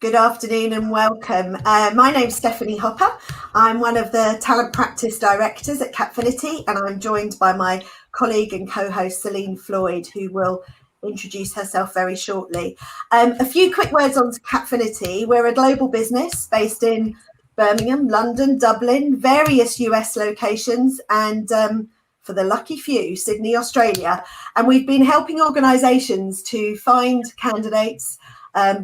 Good afternoon and welcome. My name's Stephanie Hopper. I'm one of the talent practice directors at Capfinity, and I'm joined by my colleague and co-host Celine Floyd, who will introduce herself very shortly. A few quick words on Capfinity. We're a global business based in Birmingham, London, Dublin, various US locations, and for the lucky few, Sydney, Australia. And we've been helping organisations to find candidates,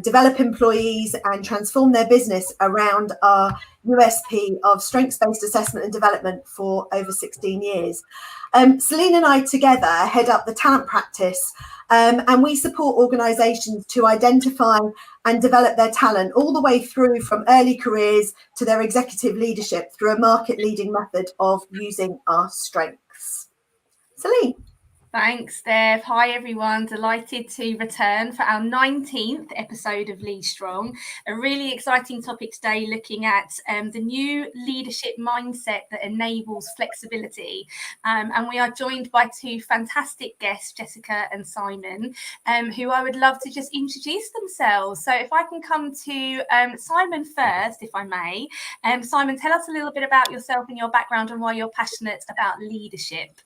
develop employees and transform their business around our USP of strengths-based assessment and development for over 16 years. Celine and I together head up the talent practice, and we support organisations to identify and develop their talent all the way through from early careers to their executive leadership through a market-leading method of using our strengths. Celine. Thanks, Steph. Hi, everyone. Delighted to return for our 19th episode of Lead Strong. A really exciting topic today, looking at the new leadership mindset that enables flexibility. And we are joined by two fantastic guests, Jessica and Simon, who I would love to just introduce themselves. So if I can come to Simon first, if I may. Simon, tell us a little bit about yourself and your background and why you're passionate about leadership.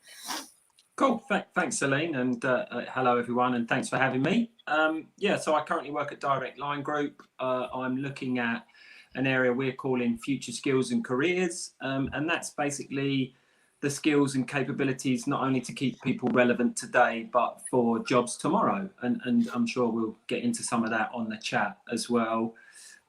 Cool. Thanks, Celine, and hello, everyone, and thanks for having me. So I currently work at Direct Line Group. I'm looking at an area we're calling future skills and careers, and that's basically the skills and capabilities not only to keep people relevant today, but for jobs tomorrow. And I'm sure we'll get into some of that on the chat as well.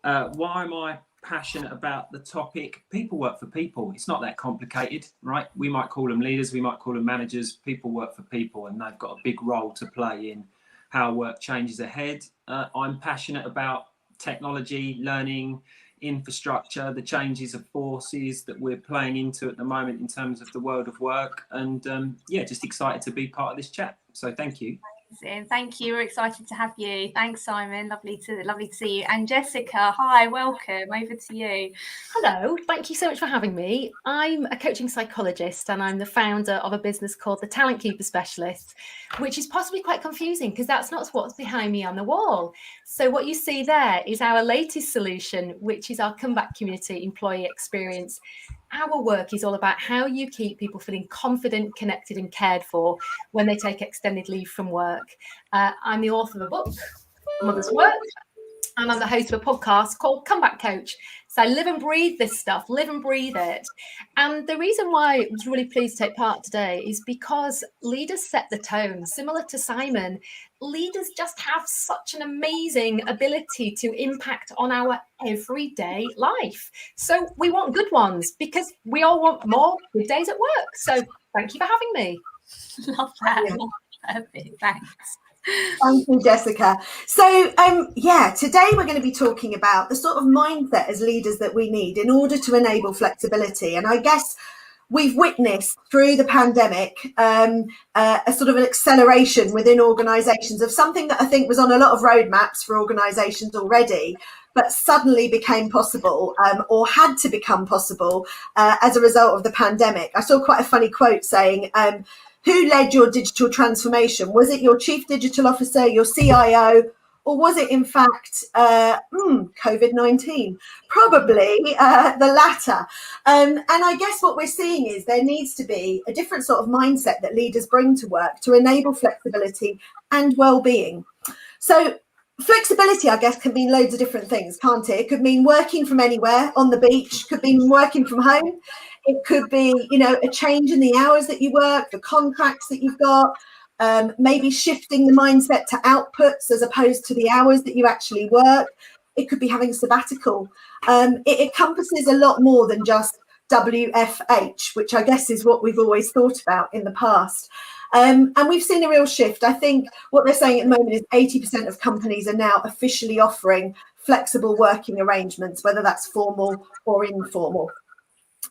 Why am I passionate about the topic? People work for people. It's not that complicated, right? We might call them leaders, we might call them managers. People work for people, and they've got a big role to play in how work changes ahead. I'm passionate about technology, learning, infrastructure, the changes of forces that we're playing into at the moment in terms of the world of work, and just excited to be part of this chat. So thank you. Thank you. We're excited to have you. Thanks, Simon. Lovely to see you. And Jessica, hi, welcome. Over to you. Hello. Thank you so much for having me. I'm a coaching psychologist, and I'm the founder of a business called the Talent Keeper Specialist, which is possibly quite confusing because that's not what's behind me on the wall. So what you see there is our latest solution, which is our comeback community employee experience. Our work is all about how you keep people feeling confident, connected and cared for when they take extended leave from work. I'm the author of a book, Mother's Work, and I'm the host of a podcast called Comeback Coach. So I live and breathe this stuff, live and breathe it. And the reason why I was really pleased to take part today is because leaders set the tone. Similar to Simon, leaders just have such an amazing ability to impact on our everyday life. So we want good ones because we all want more good days at work. So thank you for having me. Love that. Perfect. Thanks. Thank you, Jessica. So, today we're going to be talking about the sort of mindset as leaders that we need in order to enable flexibility. And I guess we've witnessed through the pandemic a sort of an acceleration within organisations of something that I think was on a lot of roadmaps for organisations already, but suddenly became possible or had to become possible as a result of the pandemic. I saw quite a funny quote saying, who led your digital transformation? Was it your chief digital officer, your CIO, or was it in fact COVID-19? Probably the latter. And I guess what we're seeing is there needs to be a different sort of mindset that leaders bring to work to enable flexibility and well-being. So flexibility, I guess, can mean loads of different things, can't it? It could mean working from anywhere on the beach, could mean working from home. It could be, a change in the hours that you work, the contracts that you've got, maybe shifting the mindset to outputs as opposed to the hours that you actually work. It could be having a sabbatical. It encompasses a lot more than just WFH, which I guess is what we've always thought about in the past. And we've seen a real shift. I think what they're saying at the moment is 80% of companies are now officially offering flexible working arrangements, whether that's formal or informal.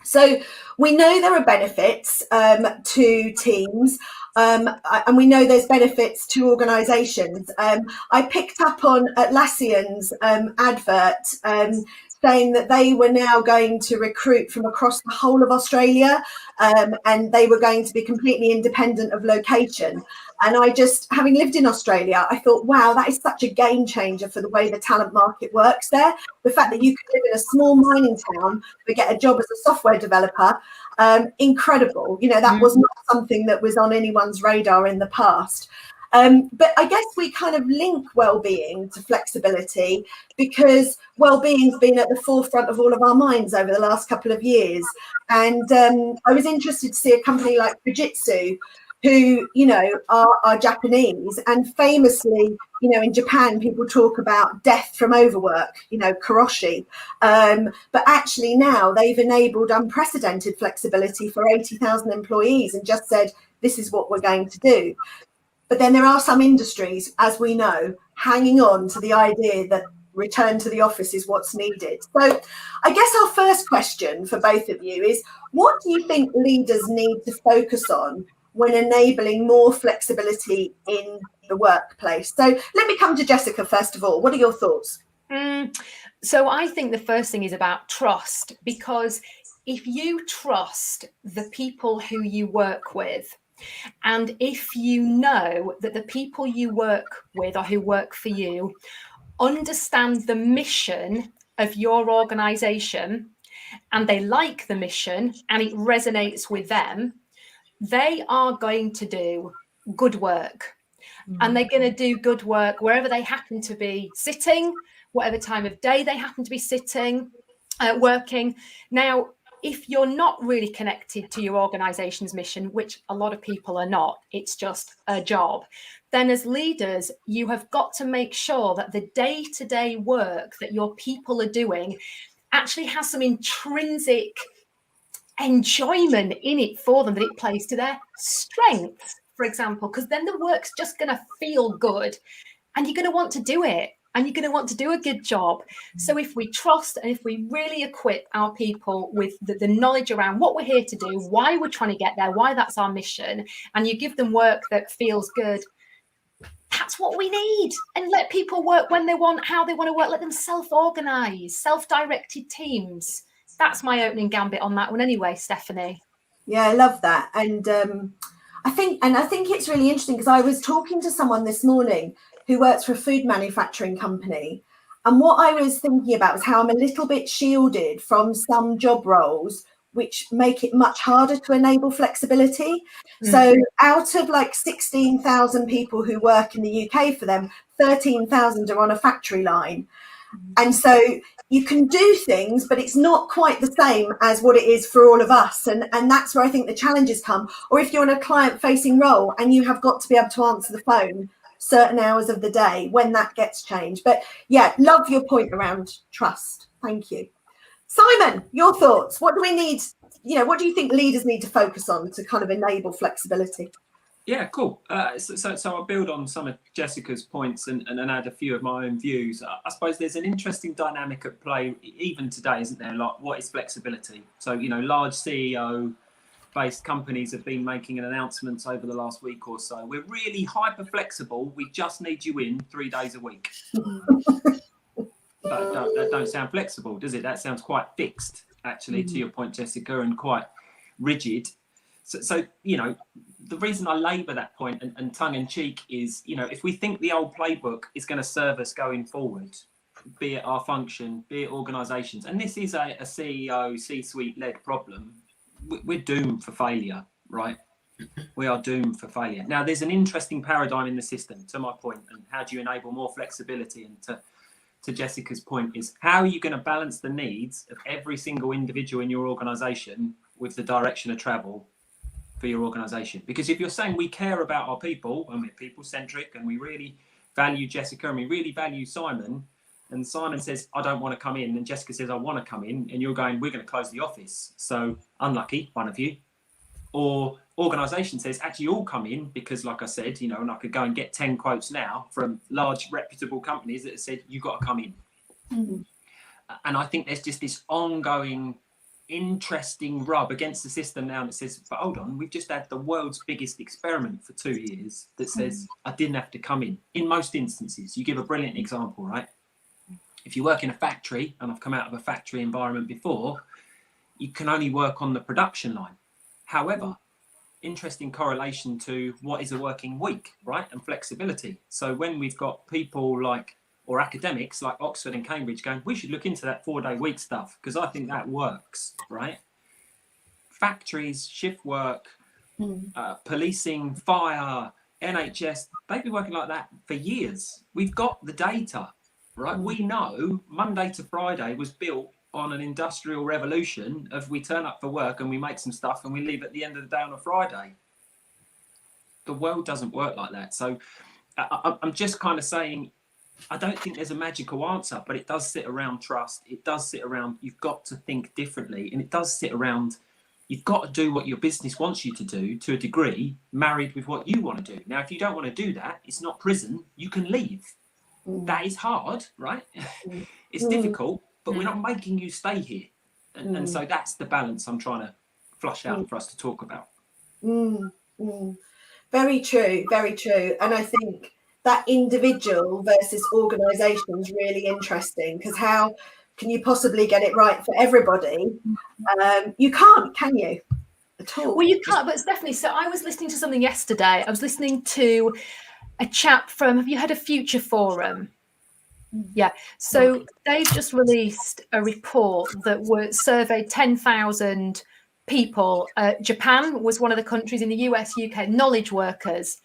So we know there are benefits to teams, and we know there's benefits to organisations. I picked up on Atlassian's advert saying that they were now going to recruit from across the whole of Australia, and they were going to be completely independent of location. And I just, having lived in Australia, I thought, wow, that is such a game changer for the way the talent market works there. The fact that you can live in a small mining town but get a job as a software developer, incredible. You know, that was not something that was on anyone's radar in the past. But I guess we kind of link well-being to flexibility because well-being's been at the forefront of all of our minds over the last couple of years. And I was interested to see a company like Fujitsu, who, you know, are Japanese, and famously, you know, in Japan, people talk about death from overwork, you know, karoshi. But actually now they've enabled unprecedented flexibility for 80,000 employees and just said, this is what we're going to do. But then there are some industries, as we know, hanging on to the idea that return to the office is what's needed. So I guess our first question for both of you is, what do you think leaders need to focus on when enabling more flexibility in the workplace? So let me come to Jessica first of all. What are your thoughts? So I think the first thing is about trust, because if you trust the people who you work with, and if you know that the people you work with or who work for you understand the mission of your organization and they like the mission and it resonates with them, they are going to do good work. And they're going to do good work wherever they happen to be sitting, whatever time of day they happen to be sitting, working. Now, if you're not really connected to your organization's mission, which a lot of people are not, it's just a job, then as leaders, you have got to make sure that the day-to-day work that your people are doing actually has some intrinsic enjoyment in it for them, that it plays to their strengths, for example, because then the work's just going to feel good and you're going to want to do it. And you're going to want to do a good job. So if we trust and if we really equip our people with the knowledge around what we're here to do, why we're trying to get there, why that's our mission, and you give them work that feels good, that's what we need. And let people work when they want, how they want to work. Let them self-organize, self-directed teams. That's my opening gambit on that one anyway, Stephanie. Yeah, I love that. And I think it's really interesting because I was talking to someone this morning who works for a food manufacturing company. And what I was thinking about was how I'm a little bit shielded from some job roles which make it much harder to enable flexibility. So out of like 16,000 people who work in the UK for them, 13,000 are on a factory line. And so you can do things, but it's not quite the same as what it is for all of us. And that's where I think the challenges come. Or if you're in a client-facing role and you have got to be able to answer the phone certain hours of the day, when that gets changed. But yeah, love your point around trust. Thank you. Simon, your thoughts. What do we need? You know, what do you think leaders need to focus on to kind of enable flexibility? Yeah, cool. So I'll build on some of Jessica's points and add a few of my own views. I suppose there's an interesting dynamic at play even today, isn't there? Like, what is flexibility? So, you know, large CEO-based companies have been making announcements over the last week or so. We're really hyper flexible. We just need you in 3 days a week. That don't sound flexible, does it? That sounds quite fixed, actually, to your point, Jessica, and quite rigid. So you know, the reason I labour that point and tongue in cheek is, you know, if we think the old playbook is going to serve us going forward, be it our function, be it organisations, and this is a CEO, C-suite led problem, we're doomed for failure, right? We are doomed for failure. Now, there's an interesting paradigm in the system, to my point, and how do you enable more flexibility? And to Jessica's point is, how are you going to balance the needs of every single individual in your organisation with the direction of travel for your organisation? Because if you're saying we care about our people and we're people-centric and we really value Jessica and we really value Simon, and Simon says, I don't want to come in, and Jessica says, I want to come in, and you're going, we're going to close the office. So unlucky, one of you. Or organisation says, actually, all come in, because like I said, you know, and I could go and get 10 quotes now from large reputable companies that have said, you've got to come in. And I think there's just this ongoing interesting rub against the system now that says, but hold on, we've just had the world's biggest experiment for 2 years that says I didn't have to come in most instances. You give a brilliant example, right? If you work in a factory, and I've come out of a factory environment before, you can only work on the production line. However, interesting correlation to what is a working week, right? And flexibility. So when we've got people like, or academics like Oxford and Cambridge going, we should look into that 4-day week stuff because I think that works, right? Factories, shift work, policing, fire, NHS, they've been working like that for years. We've got the data, right? We know Monday to Friday was built on an industrial revolution of we turn up for work and we make some stuff and we leave at the end of the day on a Friday. The world doesn't work like that. So I'm just kind of saying, I don't think there's a magical answer, but it does sit around trust. It does sit around, you've got to think differently. And it does sit around, you've got to do what your business wants you to do to a degree, married with what you want to do. Now, if you don't want to do that, it's not prison, you can leave. That is hard, right? It's difficult, but we're not making you stay here. And so that's the balance I'm trying to flush out for us to talk about. Very true, very true. And I think that individual versus organisation is really interesting, because how can you possibly get it right for everybody? You can't, can you? At all. Well, you can't, but it's definitely. So I was listening to something yesterday. I was listening to a chap from, have you heard of Future Forum? Yeah. So they've just released a report that surveyed 10,000 people. Japan was one of the countries in the US, UK, knowledge workers.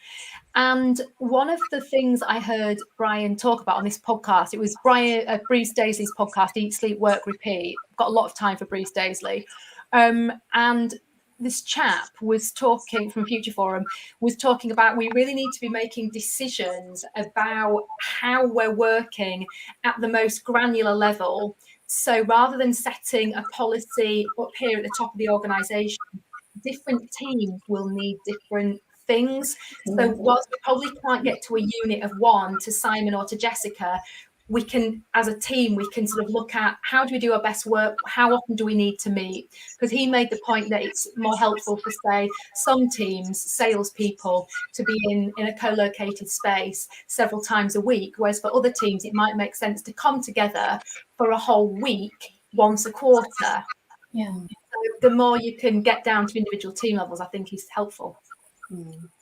And one of the things I heard Brian talk about on this podcast, it was Bruce Daisley's podcast, Eat, Sleep, Work, Repeat. I've got a lot of time for Bruce Daisley. And this chap was talking from Future Forum, was talking about we really need to be making decisions about how we're working at the most granular level. So rather than setting a policy up here at the top of the organisation, different teams will need different things. So whilst we probably can't get to a unit of one to Simon or to Jessica, we can, as a team, we can sort of look at how do we do our best work? How often do we need to meet? Because he made the point that it's more helpful for, say, some teams, salespeople, to be in a co-located space several times a week, whereas for other teams, it might make sense to come together for a whole week, once a quarter. Yeah. So the more you can get down to individual team levels, I think is helpful.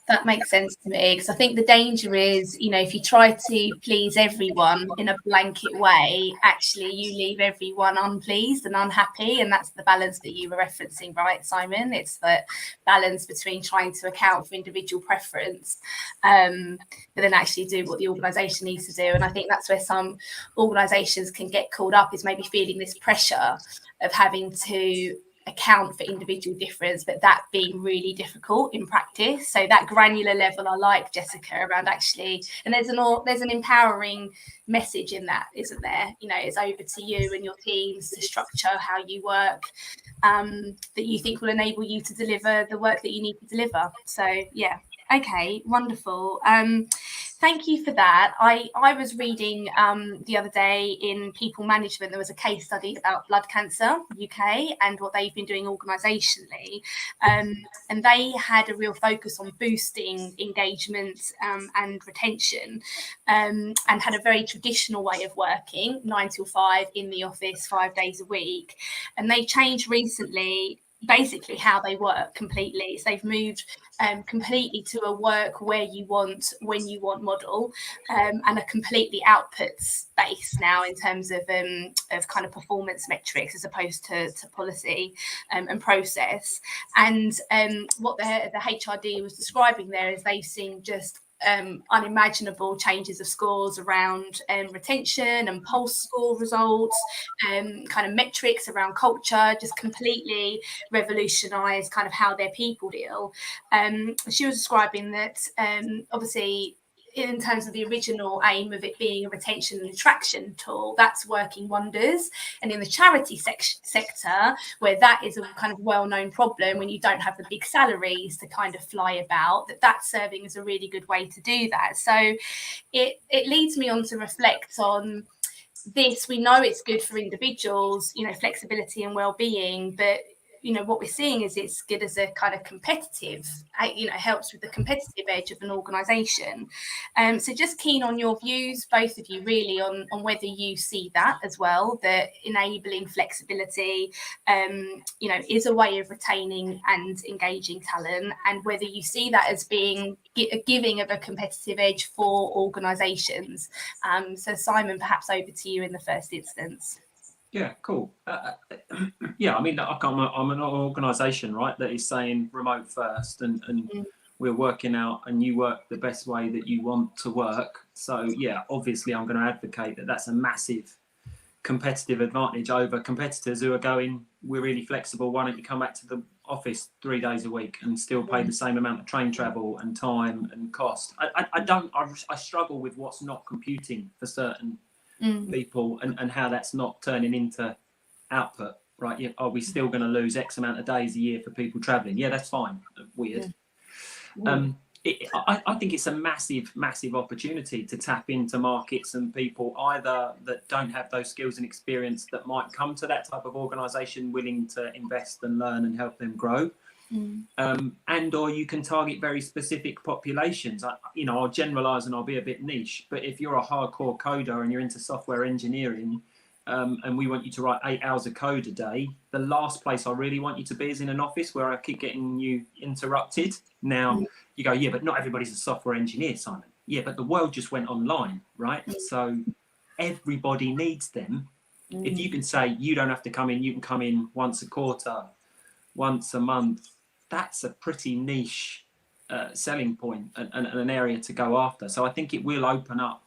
That makes sense to me, because I think the danger is, you know, if you try to please everyone in a blanket way, actually you leave everyone unpleased and unhappy. And that's the balance that you were referencing, right, Simon? It's the balance between trying to account for individual preference, but then actually do what the organisation needs to do. And I think that's where some organisations can get caught up, is maybe feeling this pressure of having to account for individual difference, but that being really difficult in practice. So that granular level, I like, Jessica, around actually, and there's an empowering message in that, isn't there? You know, it's over to you and your teams to structure how you work, that you think will enable you to deliver the work that you need to deliver. So yeah, okay, wonderful. Thank you for that. I was reading the other day in People Management, there was a case study about blood cancer UK and what they've been doing organisationally. And they had a real focus on boosting engagement and retention, and had a very traditional way of working, 9 till 5 in the office, 5 days a week. And they changed recently basically how they work completely. So they've moved completely to a work where you want, when you want model, and a completely outputs based now in terms of kind of performance metrics as opposed to policy and process. And what the HRD was describing there is they've seen just unimaginable changes of scores around retention and pulse score results, kind of metrics around culture, just completely revolutionized kind of how their people deal. She was describing that obviously in terms of the original aim of it being a retention and attraction tool, that's working wonders. And in the charity sector, where that is a kind of well-known problem, when you don't have the big salaries to kind of fly about, that's serving as a really good way to do that. So it leads me on to reflect on this. We know it's good for individuals, you know, flexibility and well-being, but what we're seeing is it's good as a kind of competitive, helps with the competitive edge of an organisation. So just keen on your views, both of you, really, on whether you see that as well, that enabling flexibility, is a way of retaining and engaging talent, and whether you see that as being a giving of a competitive edge for organisations. So Simon, perhaps over to you in the first instance. Yeah, cool. Yeah, I mean, I'm an organisation, right, that is saying remote first, and we're working out, and you work the best way that you want to work. So yeah, obviously I'm going to advocate that that's a massive competitive advantage over competitors who are going, we're really flexible, why don't you come back to the office 3 days a week and still pay the same amount of train travel and time and cost. I struggle with what's not computing for certain people, and how that's not turning into output, right? Are we still going to lose X amount of days a year for people traveling? Yeah, that's fine. Weird. I think it's a massive opportunity to tap into markets and people either that don't have those skills and experience that might come to that type of organisation willing to invest and learn and help them grow. And or you can target very specific populations. I'll generalize and I'll be a bit niche, but if you're a hardcore coder and you're into software engineering, and we want you to write 8 hours of code a day, the last place I really want you to be is in an office where I keep getting you interrupted. Now you go, yeah, but not everybody's a software engineer, Simon. Yeah, but the world just went online, right? So everybody needs them. If you can say you don't have to come in, you can come in once a quarter, once a month, that's a pretty niche selling point and an area to go after. So I think it will open up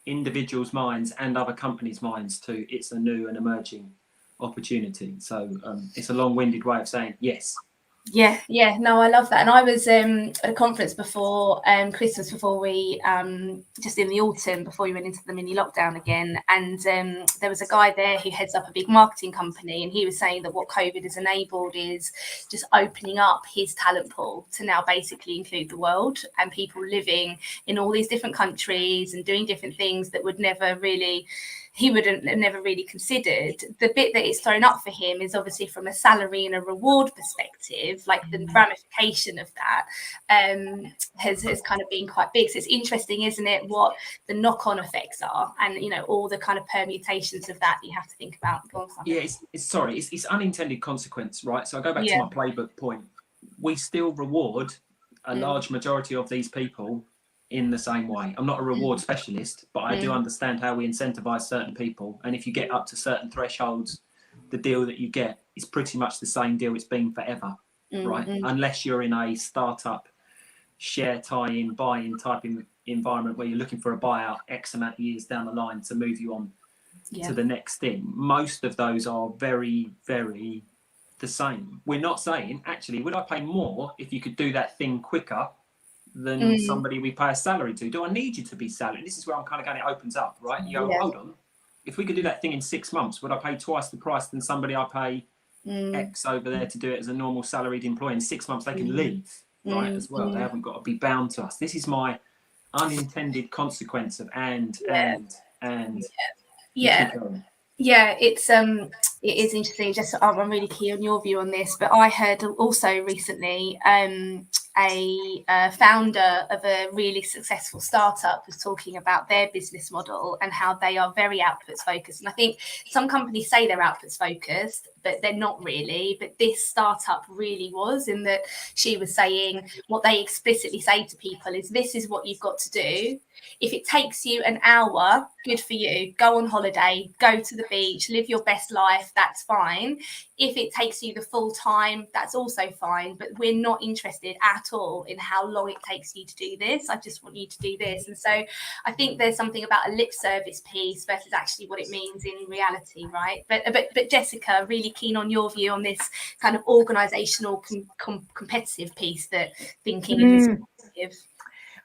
individuals' minds and other companies' minds to it's a new and emerging opportunity. So it's a long-winded way of saying yes. Yeah, no, I love that. And I was at a conference before Christmas, before we just in the autumn, before we went into the mini lockdown again, and there was a guy there who heads up a big marketing company, and he was saying that what COVID has enabled is just opening up his talent pool to now basically include the world, and people living in all these different countries and doing different things that would never really, he would have never really considered. The bit that it's thrown up for him is obviously from a salary and a reward perspective, like the ramification of that has kind of been quite big. So it's interesting, isn't it, what the knock-on effects are, and all the kind of permutations of that you have to think about. Yeah, it's unintended consequence, right? So I go back to my playbook point. We still reward a large majority of these people in the same way. I'm not a reward specialist, but I do understand how we incentivize certain people. And if you get up to certain thresholds, the deal that you get is pretty much the same deal it's been forever, right? Unless you're in a startup share tie-in, buy-in type environment where you're looking for a buyout X amount of years down the line to move you on to the next thing. Most of those are very, very the same. We're not saying, actually, would I pay more if you could do that thing quicker than somebody we pay a salary to? Do I need you to be salaried? This is where I'm kind of going, it opens up, right? You go, hold on, if we could do that thing in 6 months, would I pay twice the price than somebody I pay X over there to do it as a normal salaried employee? In 6 months they can leave, right, as well. They haven't got to be bound to us. This is my unintended consequence of and it is interesting. Just I'm really keen on your view on this, but I heard also recently a founder of a really successful startup was talking about their business model and how they are very outputs focused. And I think some companies say they're outputs focused, but they're not really. But this startup really was, in that she was saying what they explicitly say to people is, this is what you've got to do. If it takes you an hour, good for you. Go on holiday, go to the beach, live your best life. That's fine. If it takes you the full time, that's also fine. But we're not interested at all in how long it takes you to do this. I just want you to do this. And so I think there's something about a lip service piece versus actually what it means in reality, right? But Jessica, really keen on your view on this kind of organisational competitive piece that thinking in this perspective.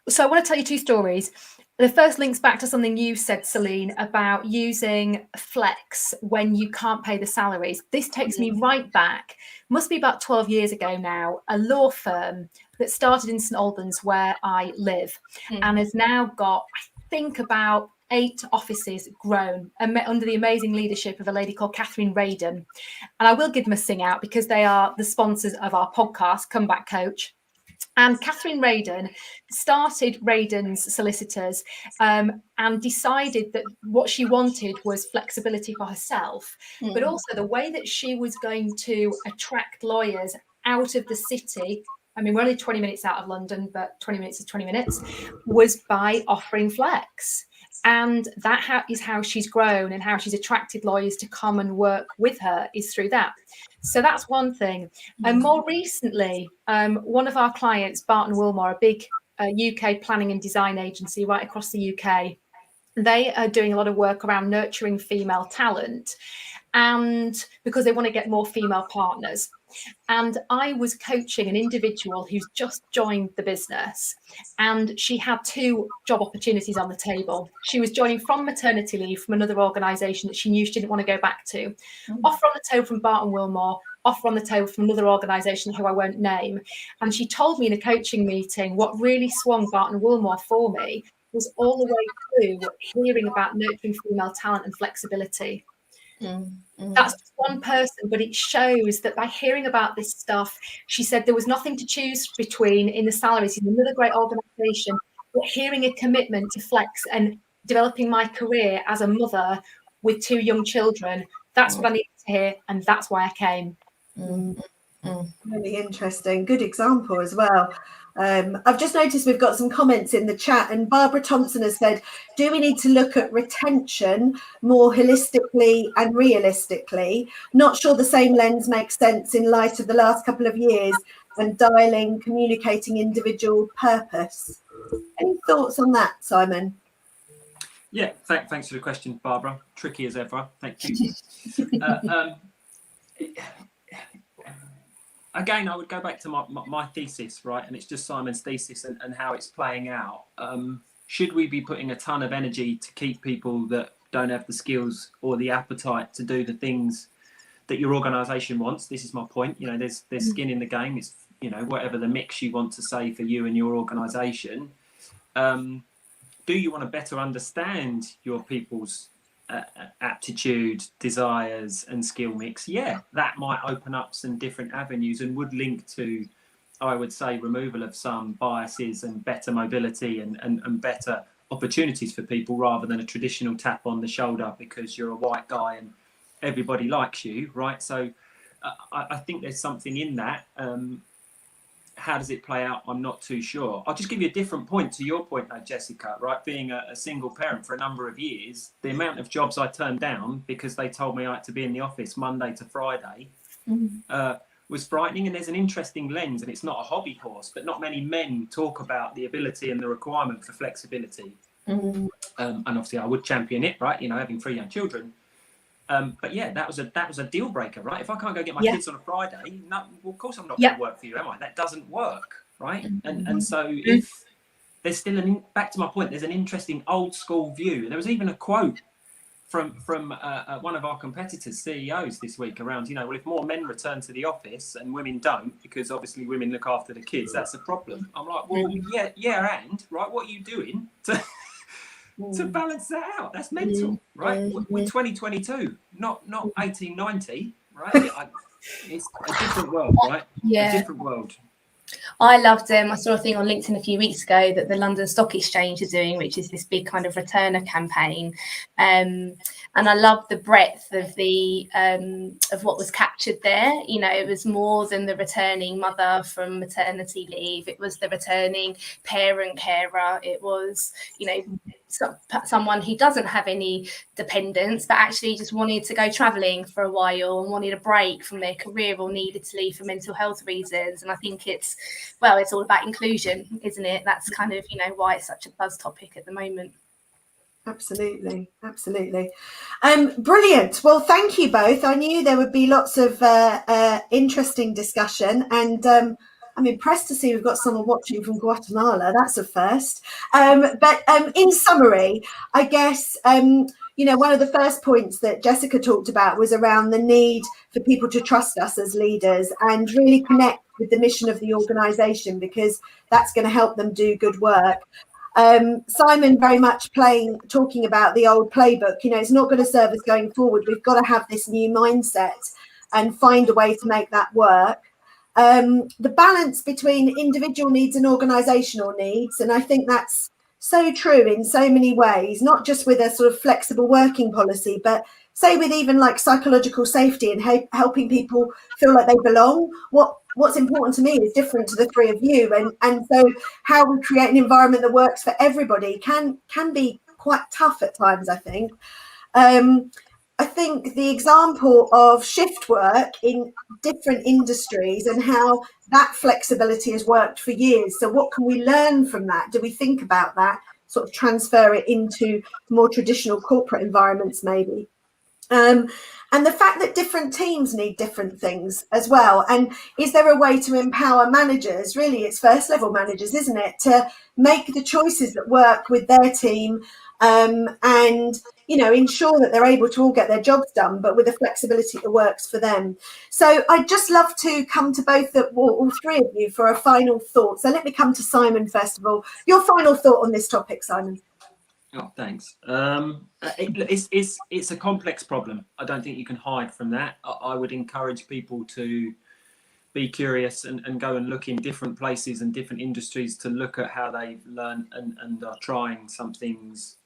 So I want to tell you 2 stories. The first links back to something you said, Celine, about using flex when you can't pay the salaries. This takes me right back, must be about 12 years ago now, a law firm that started in St Albans where I live and has now got, I think, about 8 offices grown under the amazing leadership of a lady called Catherine Radon. And I will give them a sing out because they are the sponsors of our podcast, Comeback Coach. And Catherine Radon started Radon's Solicitors and decided that what she wanted was flexibility for herself, but also the way that she was going to attract lawyers out of the city. I mean, we're only 20 minutes out of London, but 20 minutes is 20 minutes, was by offering flex. And that is how she's grown, and how she's attracted lawyers to come and work with her is through that. So that's one thing. And more recently, one of our clients, Barton Wilmore, a big UK planning and design agency right across the UK, they are doing a lot of work around nurturing female talent, and because they want to get more female partners. And I was coaching an individual who's just joined the business, and she had 2 job opportunities on the table. She was joining from maternity leave from another organisation that she knew she didn't want to go back to. Offer on the table from Barton Wilmore, offer on the table from another organisation who I won't name. And she told me in a coaching meeting what really swung Barton Wilmore for me was all the way through hearing about nurturing female talent and flexibility. That's just one person, but it shows that by hearing about this stuff, she said there was nothing to choose between in the salaries in another great organisation, but hearing a commitment to flex and developing my career as a mother with 2 young children, that's what I needed to hear, and that's why I came. Really interesting. Good example as well. I've just noticed we've got some comments in the chat, and Barbara Thompson has said, do we need to look at retention more holistically and realistically? Not sure the same lens makes sense in light of the last couple of years and dialing, communicating individual purpose. Any thoughts on that, Simon? Yeah, thanks for the question, Barbara. Tricky as ever. Thank you. Again, I would go back to my thesis, right? And it's just Simon's thesis and how it's playing out. Should we be putting a ton of energy to keep people that don't have the skills or the appetite to do the things that your organisation wants? This is my point. You know, there's skin in the game. It's, you know, whatever the mix you want to say for you and your organisation. Do you want to better understand your people's aptitude, desires and skill mix? Yeah, that might open up some different avenues and would link to, I would say, removal of some biases and better mobility and better opportunities for people, rather than a traditional tap on the shoulder because you're a white guy and everybody likes you, right? So I think there's something in that. How does it play out? I'm not too sure. I'll just give you a different point to your point though, Jessica, right? Being a single parent for a number of years, the amount of jobs I turned down because they told me I had to be in the office Monday to Friday was frightening. And there's an interesting lens, and it's not a hobby horse, but not many men talk about the ability and the requirement for flexibility. And obviously I would champion it, right? You know, having 3 young children. But yeah, that was a deal breaker, right? If I can't go get my kids on a Friday, no, well, of course I'm not going to work for you, am I? That doesn't work, right? And so if there's still back to my point, there's an interesting old school view. There was even a quote from one of our competitors' CEOs this week around, you know, well, if more men return to the office and women don't, because obviously women look after the kids, that's a problem. I'm like, well, yeah, and right, what are you doing to balance that out? That's mental, right? We're 2022, not 1890, right? It's a different world, right? A different world. I loved I saw a thing on LinkedIn a few weeks ago that the London Stock Exchange are doing, which is this big kind of returner campaign. And I love the breadth of the of what was captured there. You know, it was more than the returning mother from maternity leave. It was the returning parent carer. It was, you know, someone who doesn't have any dependents, but actually just wanted to go traveling for a while and wanted a break from their career or needed to leave for mental health reasons. And I think it's all about inclusion, isn't it? That's kind of, you know, why it's such a buzz topic at the moment. Absolutely. Brilliant. Well, thank you both. I knew there would be lots of interesting discussion, and I'm impressed to see we've got someone watching from Guatemala. That's a first. But in summary, I guess, you know, one of the first points that Jessica talked about was around the need for people to trust us as leaders and really connect with the mission of the organisation, because that's going to help them do good work. Simon very much talking about the old playbook. It's not going to serve us going forward. We've got to have this new mindset and find a way to make that work. The balance between individual needs and organisational needs, and I think that's so true in so many ways, not just with a sort of flexible working policy, but say with even like psychological safety and helping people feel like they belong. What's important to me is different to the three of you, and so how we create an environment that works for everybody can be quite tough at times, I think. I think the example of shift work in different industries and how that flexibility has worked for years. So what can we learn from that? Do we think about that, sort of transfer it into more traditional corporate environments maybe? And the fact that different teams need different things as well. And is there a way to empower managers? Really, it's first level managers, isn't it? To make the choices that work with their team and, ensure that they're able to all get their jobs done, but with a flexibility that works for them. So I'd just love to come to all three of you for a final thought. So let me come to Simon first of all. Your final thought on this topic, Simon. Oh, thanks. It's a complex problem. I don't think you can hide from that. I would encourage people to be curious and go and look in different places and different industries to look at how they've learned and are trying some things.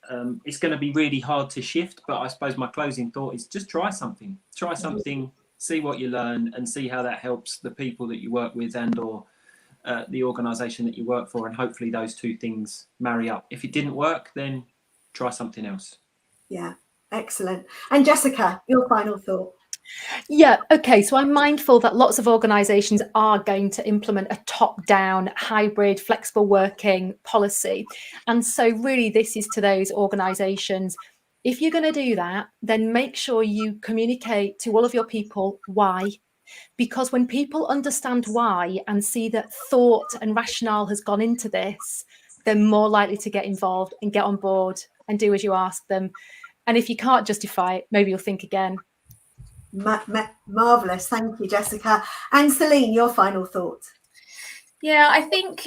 It's going to be really hard to shift, but I suppose my closing thought is just try something. Try something, see what you learn, and see how that helps the people that you work with and/or the organisation that you work for, and hopefully those two things marry up. If it didn't work, then try something else. Yeah, excellent. And Jessica, your final thought. Yeah, okay. So I'm mindful that lots of organisations are going to implement a top-down, hybrid, flexible working policy. And so really this is to those organisations. If you're going to do that, then make sure you communicate to all of your people why. Because when people understand why and see that thought and rationale has gone into this, they're more likely to get involved and get on board and do as you ask them. And if you can't justify it, maybe you'll think again. Marvellous. Thank you, Jessica. And Celine, your final thought. Yeah, I think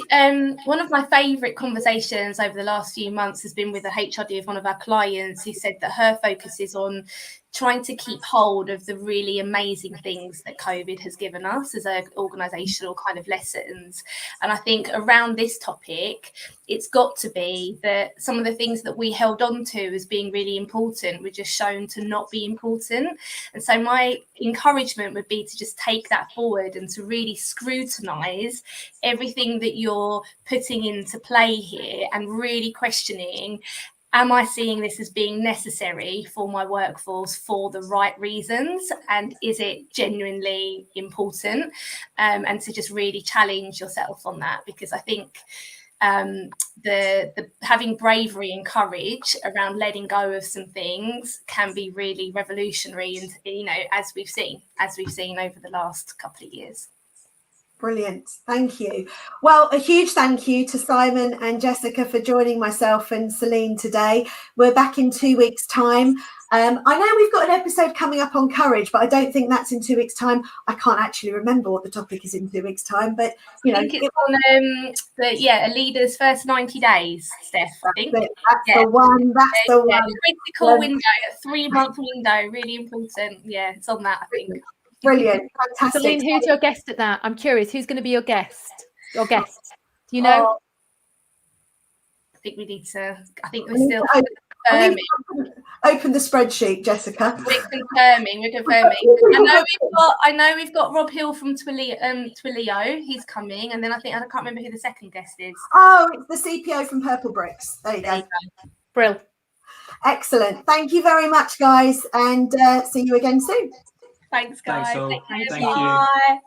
one of my favourite conversations over the last few months has been with the HRD of one of our clients who said that her focus is on trying to keep hold of the really amazing things that COVID has given us as an organisational kind of lessons. And I think around this topic, it's got to be that some of the things that we held on to as being really important were just shown to not be important. And so my encouragement would be to just take that forward and to really scrutinise everything that you're putting into play here and really questioning, am I seeing this as being necessary for my workforce for the right reasons? And is it genuinely important? And to just really challenge yourself on that, because I think the having bravery and courage around letting go of some things can be really revolutionary, and as we've seen over the last couple of years. Brilliant. Thank you. Well, a huge thank you to Simon and Jessica for joining myself and Celine today. We're back in 2 weeks' time. I know we've got an episode coming up on courage, but I don't think that's in 2 weeks' time. I can't actually remember what the topic is in 2 weeks' time, but I think it's on a leader's first 90 days, Steph. I think that's the one. That's the one. Critical window, a 3-month window, really important. Yeah, it's on that, I think. Brilliant, fantastic. Celine, who's your guest at that? I'm curious, who's going to be your guest? Do you know? I think we need to. I think we're still open the spreadsheet, Jessica. We're confirming. I know we've got Rob Hill from Twilio. He's coming, and then I can't remember who the second guest is. Oh, it's the CPO from Purple Bricks. There you go. Brill. Excellent. Thank you very much, guys, and see you again soon. Thanks, guys. Thanks all. Take care. Thank you. Bye.